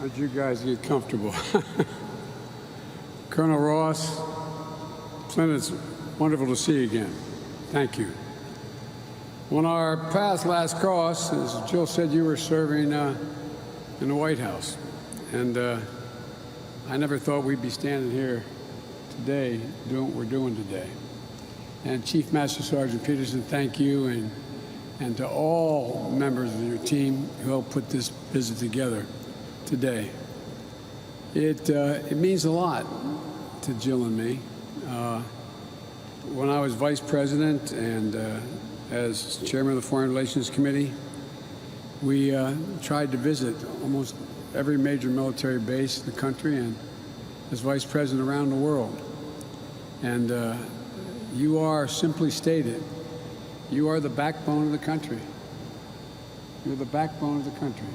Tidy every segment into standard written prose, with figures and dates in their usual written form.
did you guys get comfortable? Colonel Ross, Clint, it's wonderful to see you again. Thank you. On our path last cross, as Jill said, you were serving in the White House. And I never thought we'd be standing here today doing what we're doing today. And Chief Master Sergeant Peterson, thank you, and to all members of your team who helped put this visit together today. It means a lot to Jill and me. When I was Vice President and as Chairman of the Foreign Relations Committee, we tried to visit almost every major military base in the country and as Vice President around the world. And you are, simply stated, you are the backbone of the country. You're the backbone of the country.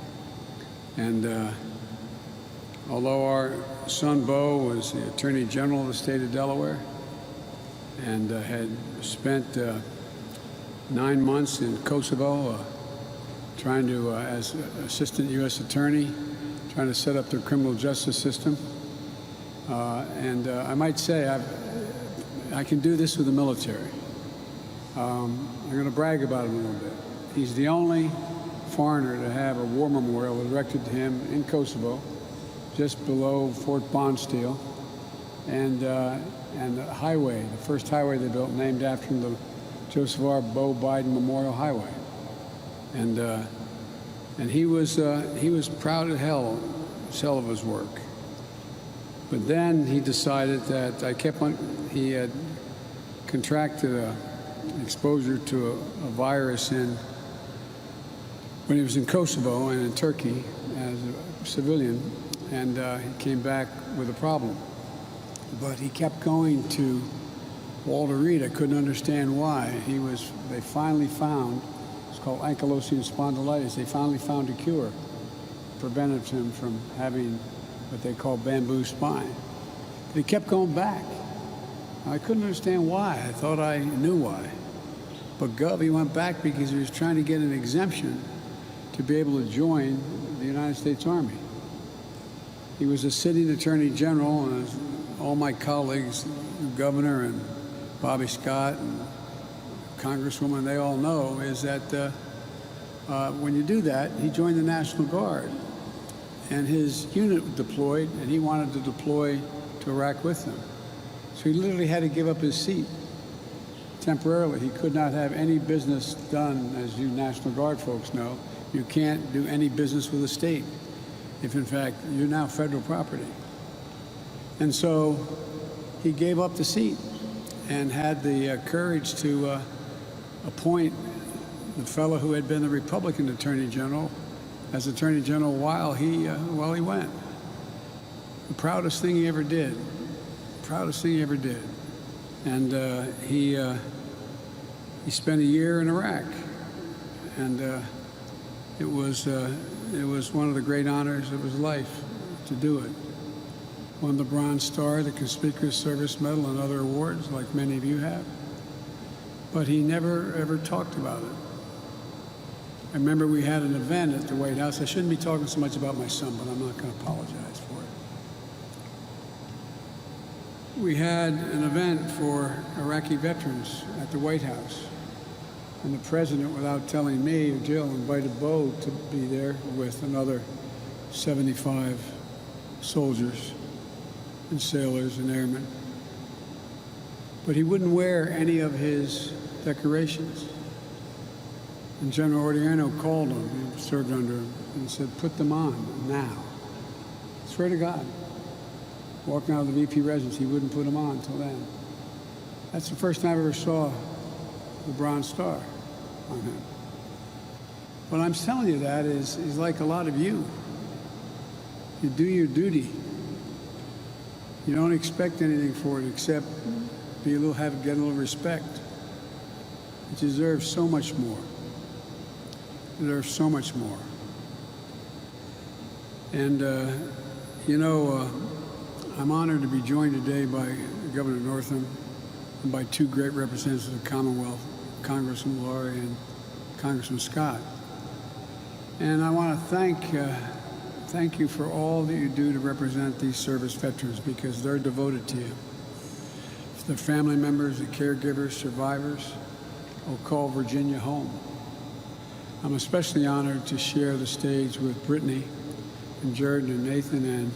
And although our son Bo was the Attorney General of the state of Delaware and had spent 9 months in Kosovo trying to, as Assistant U.S. Attorney, trying to set up their criminal justice system. I might say I can do this with the military. I'm going to brag about him a little bit. He's the only foreigner to have a war memorial erected to him in Kosovo, just below Fort Bonsteel, and the highway, the first highway they built, named after him, the Joseph R. Bo Biden Memorial Highway. And he was proud as hell of his work. But then he decided that he had contracted an exposure to a virus when he was in Kosovo and in Turkey as a civilian, and he came back with a problem. But he kept going to Walter Reed. I couldn't understand why. They finally found, it's called ankylosing spondylitis. They finally found a cure, prevented him from having what they call bamboo spine. But he kept going back. I couldn't understand why. I thought I knew why. But he went back because he was trying to get an exemption to be able to join the United States Army. He was a sitting Attorney General, and all my colleagues, the Governor and Bobby Scott and Congresswoman, they all know, is that when you do that, he joined the National Guard. And his unit deployed, and he wanted to deploy to Iraq with them. So he literally had to give up his seat temporarily. He could not have any business done, as you National Guard folks know. You can't do any business with a state if, in fact, you're now federal property. And so he gave up the seat and had the courage to appoint the fellow who had been the Republican Attorney General as Attorney General while he went. The proudest thing he ever did. Proudest thing he ever did. And he spent a year in Iraq, and it was one of the great honors of his life to do it. Won the Bronze Star, the Conspicuous Service Medal, and other awards, like many of you have. But he never ever talked about it. I remember we had an event at the White House. I shouldn't be talking so much about my son, but I'm not going to apologize for it. We had an event for Iraqi veterans at the White House. And the president, without telling me or Jill, invited Bo to be there with another 75 soldiers and sailors and airmen. But he wouldn't wear any of his decorations. And General Odierno called him, he served under him, and said, put them on now. Swear to God. Walking out of the VP residence, he wouldn't put them on until then. That's the first time I ever saw the Bronze Star on him. What I'm telling you that is like a lot of you. You do your duty. You don't expect anything for it except get a little respect. It deserves so much more. There's so much more. And, I'm honored to be joined today by Governor Northam and by two great representatives of the Commonwealth, Congressman Laurie and Congressman Scott. And I want to thank you for all that you do to represent these service veterans, because they're devoted to you. Their family members, the caregivers, survivors will call Virginia home. I'm especially honored to share the stage with Brittany and Jordan and Nathan and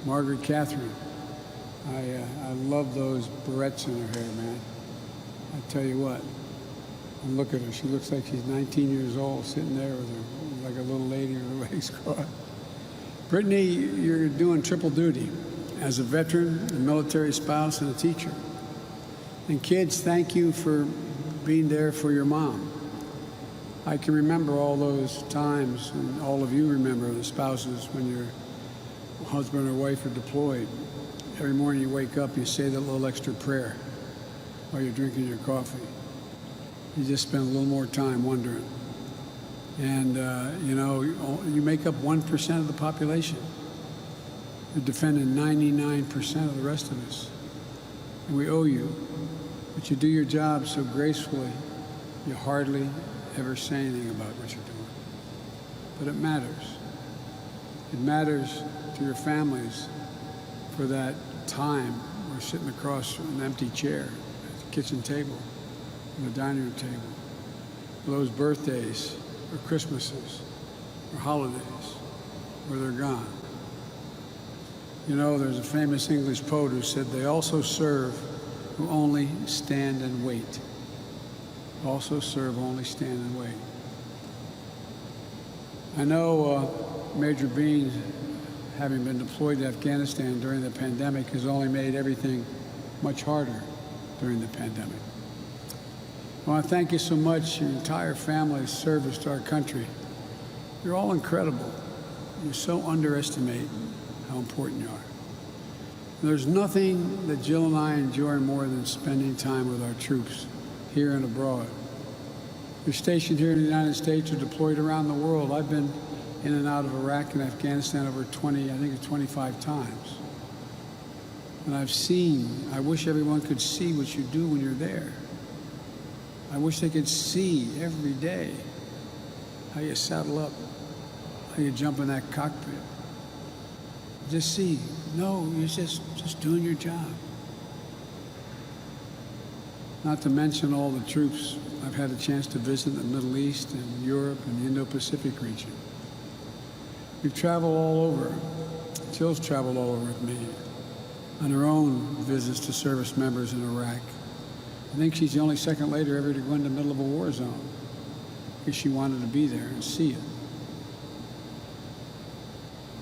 Margaret Catherine. I love those barrettes in her hair, man. I tell you what, and look at her. She looks like she's 19 years old, sitting there with her, like a little lady with her legs crossed. Brittany, you're doing triple duty as a veteran, a military spouse, and a teacher. And kids, thank you for being there for your mom. I can remember all those times, and all of you remember the spouses when your husband or wife are deployed. Every morning you wake up, you say that little extra prayer while you're drinking your coffee. You just spend a little more time wondering. And, you know, you make up 1% of the population. You're defending 99% of the rest of us. And we owe you. But you do your job so gracefully, you hardly ever say anything about what you're doing. But it matters. It matters to your families for that time we're sitting across from an empty chair at the kitchen table, or the dining room table, for those birthdays, or Christmases, or holidays, where they're gone. You know, there's a famous English poet who said, "They also serve who only stand and wait." Also serve, only stand and wait. I know Major Bean, having been deployed to Afghanistan during the pandemic, has only made everything much harder during the pandemic. I want to thank you so much, your entire family's service to our country. You're all incredible. You so underestimate how important you are. There's nothing that Jill and I enjoy more than spending time with our troops here and abroad. You're stationed here in the United States or deployed around the world. I've been in and out of Iraq and Afghanistan over 25 times. And I've seen, I wish everyone could see what you do when you're there. I wish they could see every day how you saddle up, how you jump in that cockpit. Just see, no, you're just doing your job. Not to mention all the troops I've had a chance to visit in the Middle East and Europe and the Indo-Pacific region. We've traveled all over. Jill's traveled all over with me on her own visits to service members in Iraq. I think she's the only second lady ever to go in the middle of a war zone because she wanted to be there and see it.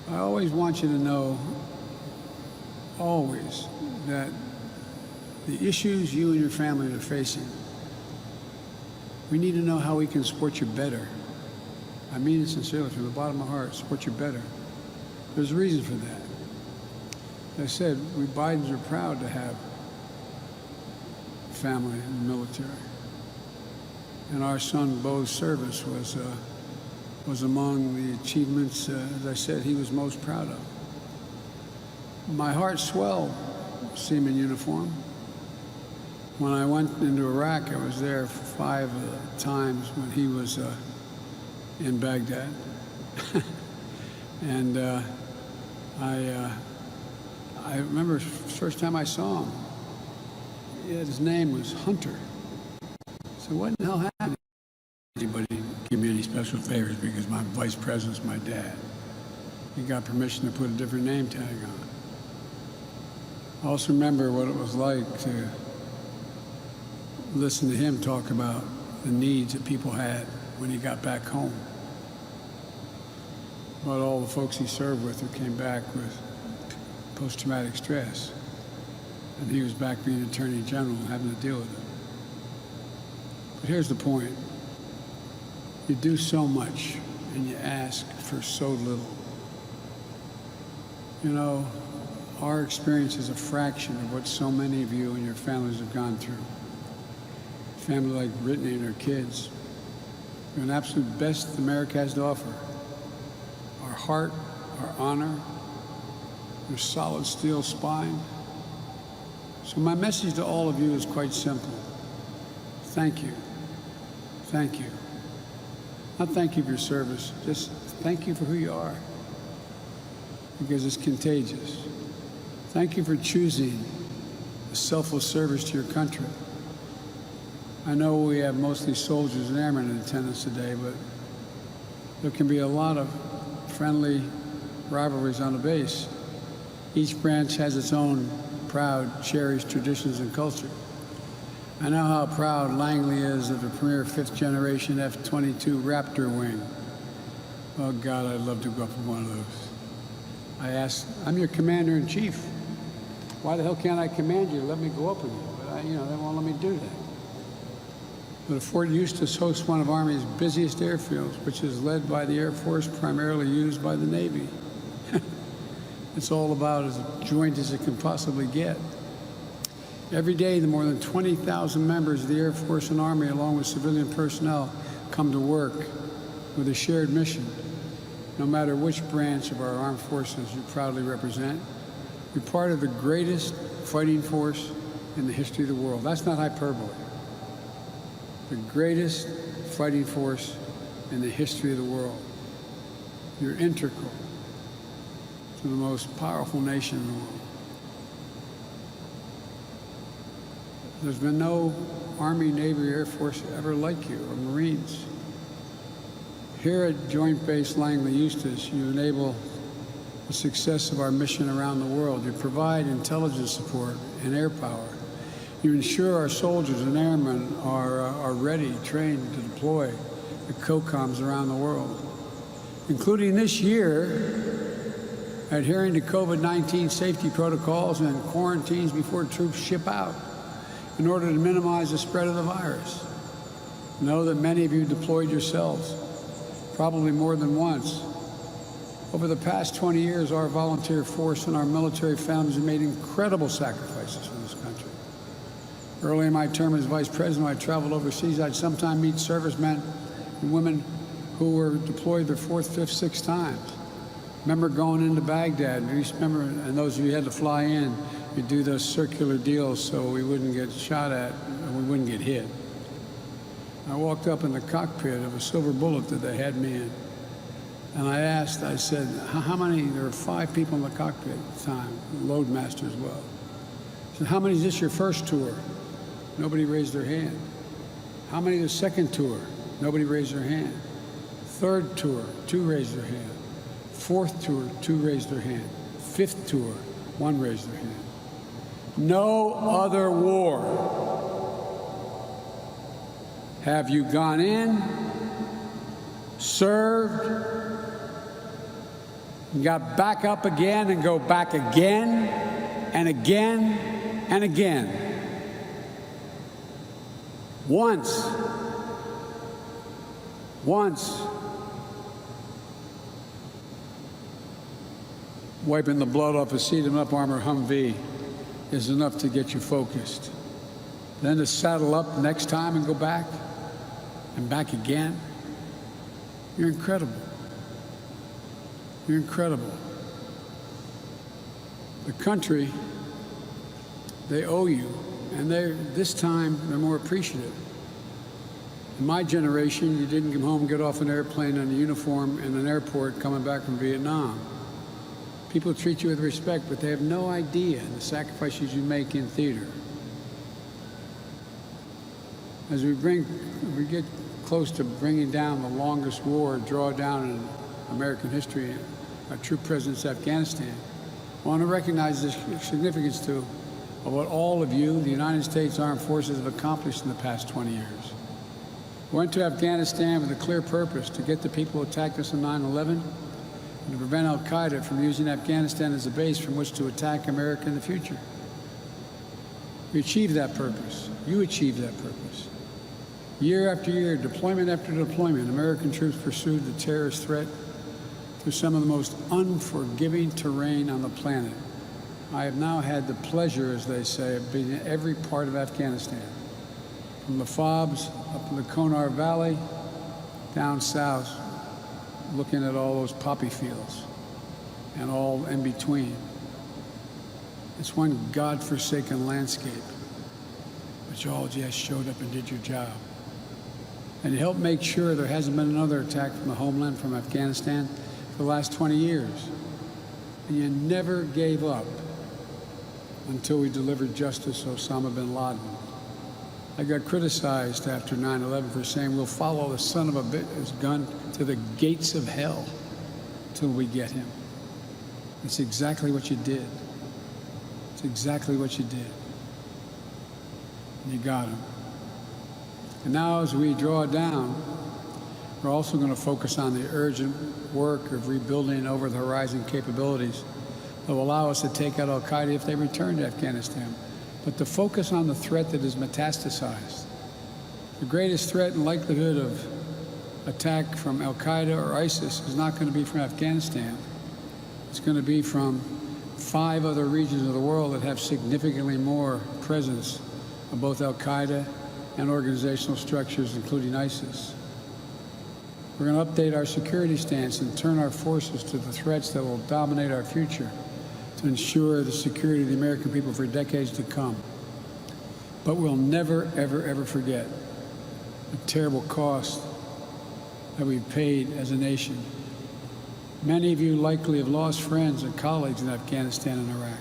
I always want you to know, always, that the issues you and your family are facing, we need to know how we can support you better. I mean it sincerely, from the bottom of my heart, support you better. There's a reason for that. As I said, we Bidens are proud to have family in the military. And our son Bo's service was among the achievements, as I said, he was most proud of. My heart swelled seeing him in uniform. When I went into Iraq, I was there 5 times when he was in Baghdad. And I remember the first time I saw him, his name was Hunter. So what in the hell happened? Anybody give me any special favors because my vice president's my dad. He got permission to put a different name tag on. I also remember what it was like to listen to him talk about the needs that people had when he got back home. About all the folks he served with who came back with post-traumatic stress. And he was back being Attorney General and having to deal with it. But here's the point. You do so much and you ask for so little. You know, our experience is a fraction of what so many of you and your families have gone through. A family like Brittany and her kids, you're an absolute best America has to offer. Our heart, our honor, your solid steel spine. So my message to all of you is quite simple. Thank you. Thank you. Not thank you for your service, just thank you for who you are. because it's contagious. Thank you for choosing a selfless service to your country. I know we have mostly soldiers and airmen in attendance today, but there can be a lot of friendly rivalries on the base. Each branch has its own proud, cherished traditions and culture. I know how proud Langley is of the premier fifth-generation F-22 Raptor wing. Oh, God, I'd love to go up in one of those. I asked, I'm your commander-in-chief. Why the hell can't I command you? Let me go up with you. But, they won't let me do that. But Fort Eustis hosts one of Army's busiest airfields, which is led by the Air Force, primarily used by the Navy. It's all about as joint as it can possibly get. Every day, the more than 20,000 members of the Air Force and Army, along with civilian personnel, come to work with a shared mission. No matter which branch of our armed forces you proudly represent, you're part of the greatest fighting force in the history of the world. That's not hyperbole. The greatest fighting force in the history of the world. You're integral to the most powerful nation in the world. There's been no Army, Navy, Air Force ever like you, or Marines. Here at Joint Base Langley Eustis, you enable the success of our mission around the world. You provide intelligence support and air power. You ensure our soldiers and airmen are ready, trained to deploy the COCOMs around the world, including this year, adhering to COVID-19 safety protocols and quarantines before troops ship out in order to minimize the spread of the virus. Know that many of you deployed yourselves, probably more than once. Over the past 20 years, our volunteer force and our military families have made incredible sacrifices for this country. Early in my term as vice president, I traveled overseas. I'd sometimes meet servicemen and women who were deployed their fourth, fifth, sixth times. Remember going into Baghdad, and those of you who had to fly in, you'd do those circular deals so we wouldn't get shot at and we wouldn't get hit. I walked up in the cockpit of a Silver Bullet that they had me in. And I said, how many, there were 5 people in the cockpit at the time, load master as well. I said, how many is this your first tour? Nobody raised their hand. How many the second tour? Nobody raised their hand. Third tour, 2 raised their hand. Fourth tour, 2 raised their hand. Fifth tour, 1 raised their hand. No other war have you gone in, served, got back up again and go back again and again and again. Once, wiping the blood off a seat-em-up armor Humvee is enough to get you focused. Then to saddle up next time and go back and back again. You're incredible. You're incredible. The country, they owe you, and this time they're more appreciative. In my generation, you didn't come home and get off an airplane in a uniform in an airport coming back from Vietnam. People treat you with respect, but they have no idea the sacrifices you make in theater. As we get close to bringing down the longest war drawdown in American history, our troop presence in Afghanistan, I want to recognize the significance of what all of you, the United States Armed Forces, have accomplished in the past 20 years. We went to Afghanistan with a clear purpose: to get the people who attacked us on 9/11 and to prevent al-Qaeda from using Afghanistan as a base from which to attack America in the future. We achieved that purpose. You achieved that purpose. Year after year, deployment after deployment, American troops pursued the terrorist threat through some of the most unforgiving terrain on the planet. I have now had the pleasure, as they say, of being in every part of Afghanistan, from the Fobs up in the Konar Valley, down south, looking at all those poppy fields and all in between. It's one godforsaken landscape, but you all just showed up and did your job. And you helped make sure there hasn't been another attack from the homeland, from Afghanistan, for the last 20 years. And you never gave up until we delivered justice to Osama bin Laden. I got criticized after 9/11 for saying we'll follow the son of a bitch's gun to the gates of hell till we get him. It's exactly what you did. It's exactly what you did. You got him. And now as we draw down, we're also going to focus on the urgent work of rebuilding over-the-horizon capabilities that will allow us to take out al-Qaeda if they return to Afghanistan. But to focus on the threat that is metastasized. The greatest threat and likelihood of attack from al-Qaeda or ISIS is not going to be from Afghanistan. It's going to be from 5 other regions of the world that have significantly more presence of both al-Qaeda and organizational structures, including ISIS. We're going to update our security stance and turn our forces to the threats that will dominate our future to ensure the security of the American people for decades to come. But we'll never, ever, ever forget the terrible cost that we've paid as a nation. Many of you likely have lost friends and colleagues in Afghanistan and Iraq.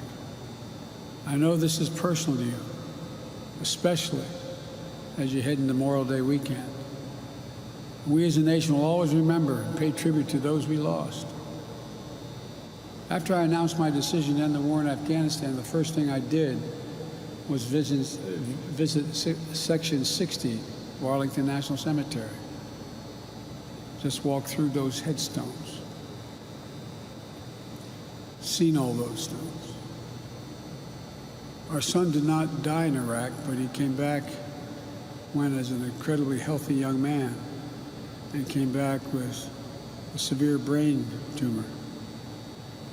I know this is personal to you, especially as you head into Memorial Day weekend. We as a nation will always remember and pay tribute to those we lost. After I announced my decision to end the war in Afghanistan, the first thing I did was visit Section 60 of Arlington National Cemetery. Just walk through those headstones. Seen all those stones. Our son did not die in Iraq, but he came back when as an incredibly healthy young man and came back with a severe brain tumor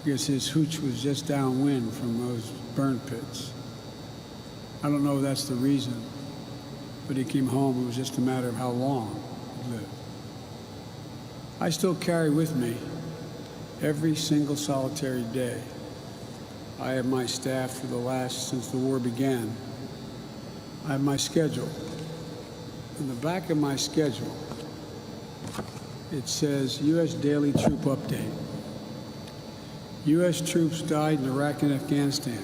because his hooch was just downwind from those burn pits. I don't know if that's the reason, but he came home. It was just a matter of how long he lived. I still carry with me every single solitary day. I have my staff for since the war began. I have my schedule. In the back of my schedule, it says U.S. Daily Troop Update. U.S. troops died in Iraq and Afghanistan.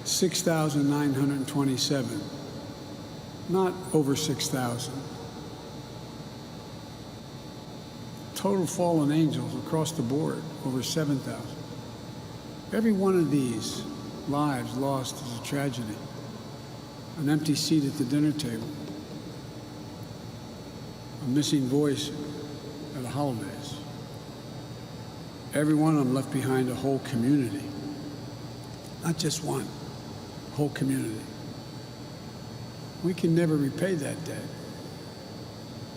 6,927. Not over 6,000. Total fallen angels across the board, over 7,000. Every one of these lives lost is a tragedy. An empty seat at the dinner table. A missing voice at the holidays. Every one of them left behind a whole community. Not just one, a whole community. We can never repay that debt.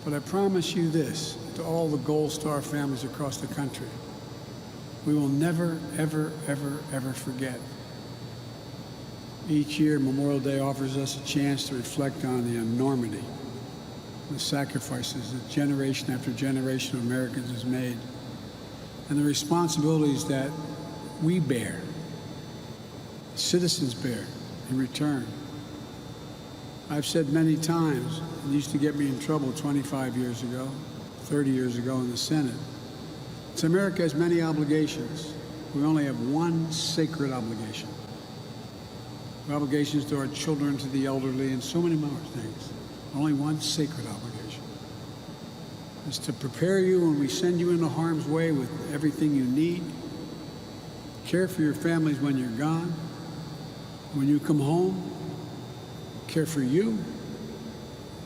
But I promise you this, to all the Gold Star families across the country, we will never, ever, ever, ever forget. Each year, Memorial Day offers us a chance to reflect on the enormity, the sacrifices that generation after generation of Americans has made, and the responsibilities that we bear, citizens bear in return. I've said many times, it used to get me in trouble 25 years ago, 30 years ago in the Senate. So America has many obligations. We only have one sacred obligation. Obligations to our children, to the elderly, and so many more things. Only one sacred obligation. It's to prepare you when we send you into harm's way with everything you need. Care for your families when you're gone. When you come home, care for you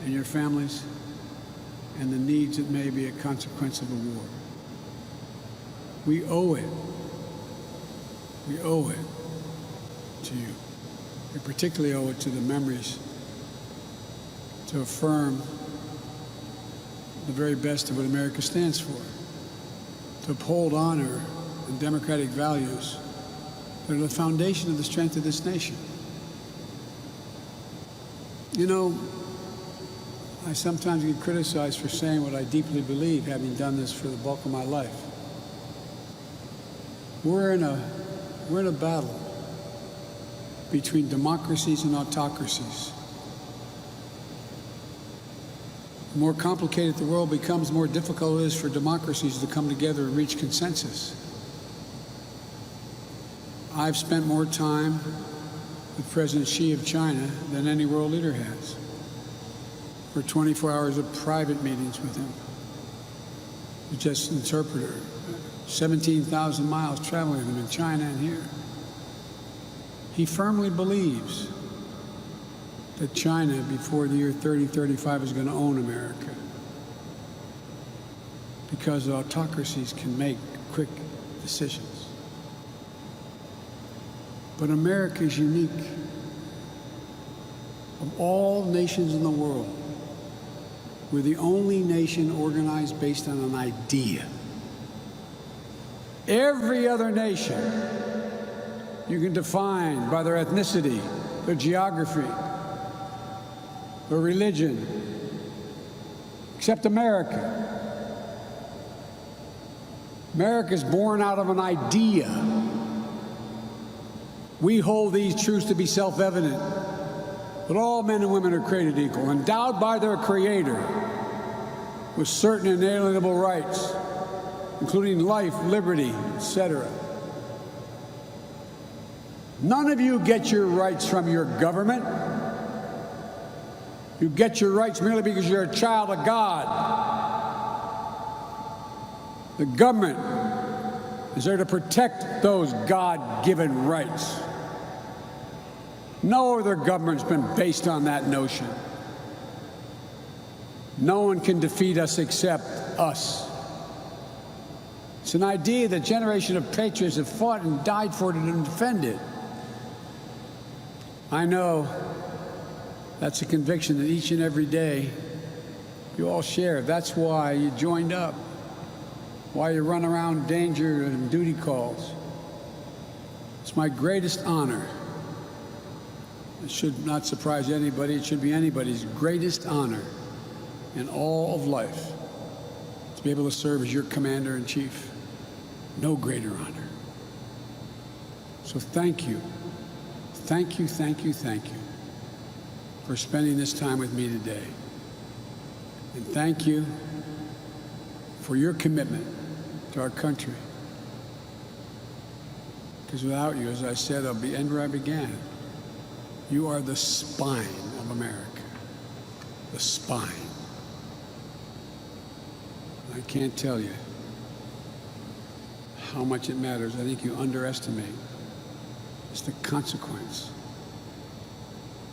and your families and the needs that may be a consequence of a war. We owe it. We owe it to you. We particularly owe it to the memories to affirm the very best of what America stands for, to uphold honor and democratic values that are the foundation of the strength of this nation. You know, I sometimes get criticized for saying what I deeply believe, having done this for the bulk of my life. We're in a battle between democracies and autocracies. The more complicated the world becomes, the more difficult it is for democracies to come together and reach consensus. I've spent more time with President Xi of China than any world leader has, for 24 hours of private meetings with him. Just an interpreter, 17,000 miles traveling with him in China and here. He firmly believes that China, before the year 3035, is going to own America, because autocracies can make quick decisions. But America is unique. Of all nations in the world, we're the only nation organized based on an idea. Every other nation you can define by their ethnicity, their geography, their religion, except America. America is born out of an idea. We hold these truths to be self-evident, that all men and women are created equal, endowed by their Creator with certain inalienable rights, including life, liberty, etc. None of you get your rights from your government. You get your rights merely because you're a child of God. The government is there to protect those God-given rights. No other government's been based on that notion. No one can defeat us except us. It's an idea that a generation of patriots have fought and died for it and defended. I know that's a conviction that each and every day you all share. That's why you joined up, why you run around danger and duty calls. It's my greatest honor. It should not surprise anybody. It should be anybody's greatest honor in all of life to be able to serve as your commander-in-chief. No greater honor. So thank you. Thank you, thank you, thank you for spending this time with me today. And thank you for your commitment to our country. Because without you, as I said, I'll be end where I began. You are the spine of America. The spine. I can't tell you how much it matters. I think you underestimate. It's the consequence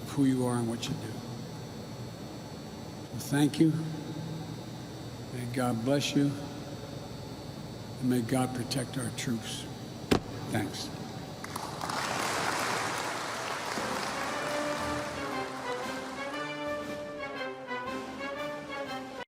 of who you are and what you do. So thank you. May God bless you. And may God protect our troops. Thanks.